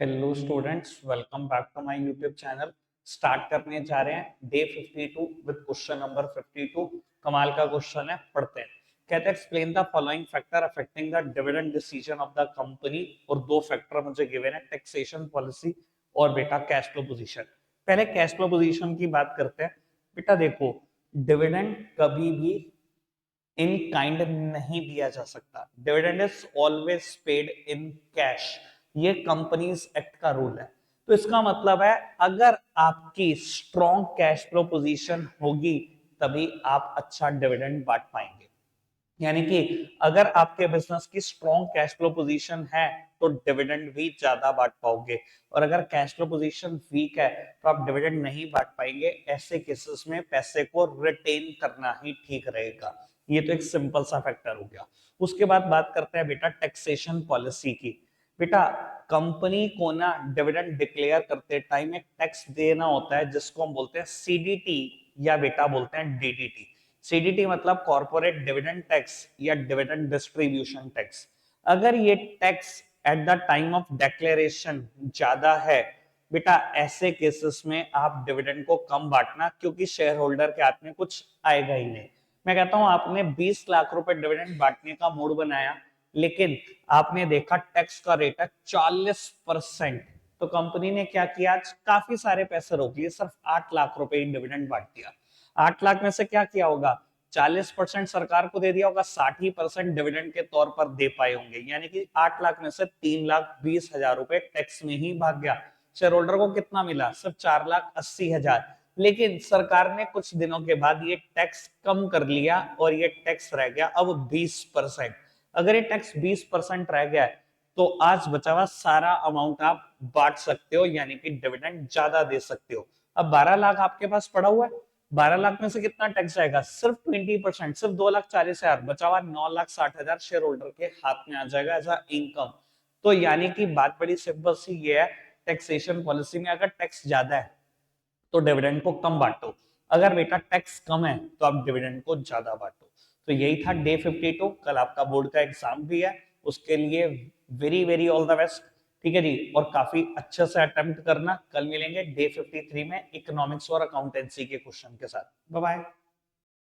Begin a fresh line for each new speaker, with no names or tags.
Hello students, welcome back to my YouTube channel. Start करने जा रहे हैं डे 52 विद क्वेश्चन नंबर 52। कमाल का क्वेश्चन है, पढ़ते हैं। कहते हैं explain the following factor affecting the dividend decision of the company. और दो फैक्टर मुझे गिवन है, टैक्सेशन पॉलिसी और बेटा कैश फ्लो पोजीशन। पहले कैश फ्लो पोजीशन की बात करते हैं। बेटा देखो, डिविडेंड कभी भी इन काइंड नहीं दिया जा सकता। Dividend is always paid in cash. ये कंपनीज एक्ट का रूल है। तो इसका मतलब है, अगर आपकी स्ट्रॉन्ग कैश फ्लो पोजीशन होगी तभी आप अच्छा डिविडेंड बांट पाएंगे। यानी कि अगर आपके बिजनेस की स्ट्रॉन्ग कैश फ्लो पोजीशन है तो डिविडेंड भी ज्यादा बांट पाओगे, और अगर कैश फ्लो पोजीशन वीक है तो आप डिविडेंड नहीं बांट पाएंगे। ऐसे केसेस में पैसे को रिटेन करना ही ठीक रहेगा। ये तो एक सिंपल सा फैक्टर हो गया। उसके बाद बात करते हैं बेटा टैक्सेशन पॉलिसी की। बेटा कंपनी को ना डिविडेंड डिक्लेयर करते टाइम एक टैक्स देना होता है जिसको हम बोलते हैं सीडीटी या बेटा बोलते हैं डीडीटी। सीडीटी मतलब कॉर्पोरेट डिविडेंड टैक्स या डिविडेंड डिस्ट्रीब्यूशन टैक्स। अगर ये tax at the time of declaration ज्यादा है बेटा, ऐसे केसेस में आप डिविडेंड को कम बांटना, क्योंकि शेयर होल्डर के हाथ में कुछ आएगा ही नहीं। मैं कहता हूं आपने 20 लाख रुपए डिविडेंड बांटने का मूड बनाया, लेकिन आपने देखा टैक्स का रेट है 40%। तो कंपनी ने क्या किया, आज काफी सारे पैसे रोक लिए, सिर्फ 8 लाख रुपए डिविडेंड बांट दिया। 8 लाख में से क्या किया होगा, 40% सरकार को दे दिया होगा, 60% डिविडेंड के तौर पर दे पाए होंगे। यानी कि 8 लाख में से 3,20,000 रुपए टैक्स में ही भाग गया। शेयर होल्डर को कितना मिला, सिर्फ 4,80,000। लेकिन सरकार ने कुछ दिनों के बाद ये टैक्स कम कर लिया और ये टैक्स रह गया अब 20%। अगर ये टैक्स 20% रह गया है तो आज बचा हुआ सारा अमाउंट आप बांट सकते हो, यानी कि डिविडेंड ज्यादा दे सकते हो। अब 12 लाख आपके पास पड़ा हुआ है, 12 लाख में से कितना टैक्स जाएगा, सिर्फ 20%, सिर्फ 2,40,000। बचा हुआ 9,60,000 शेयर होल्डर के हाथ में आ जाएगा एज अ इनकम। तो यानी कि बात बड़ी सिंपल सी ये है, टैक्सेशन पॉलिसी में अगर टैक्स ज्यादा है तो डिविडेंड को कम बांटो, अगर बेटा टैक्स कम है तो आप डिविडेंड को ज्यादा बांटो। तो यही था डे 52। कल आपका बोर्ड का एग्जाम भी है, उसके लिए very very all the best. ठीक है जी, और काफी अच्छे से अटेम्प्ट करना। कल मिलेंगे डे 53 में इकोनॉमिक्स और अकाउंटेंसी के क्वेश्चन के साथ। Bye bye.